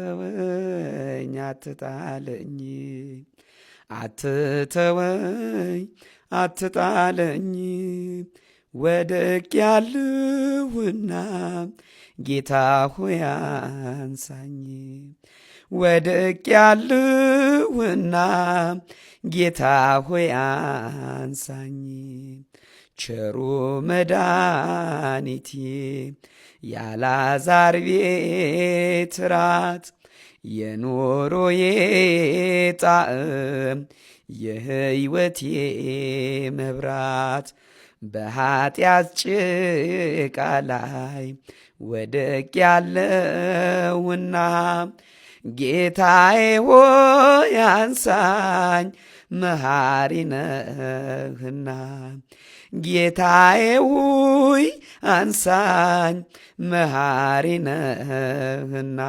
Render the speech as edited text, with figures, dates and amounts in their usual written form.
አትተወኝ አትጣለኝ አትተወኝ አትጣለኝ ወድቄአለሁና ጌታ ሆይ አንሳኝ። ወድቄአለሁና ጌታ ሆይ አንሳኝ። ቸሩ መድኃኒቴ የአልዓዛር ቤት ራት የኑሮዬ ጣዕም የሕይወቴ መብራት በኃጢአት ጭቃ ላይ ወድቄአለሁና ጌታዬ ሆይ አንሳኝ መሐሪ ነህና። ጌታዬ ሆይ አንሳኝ መሐሪ ነህና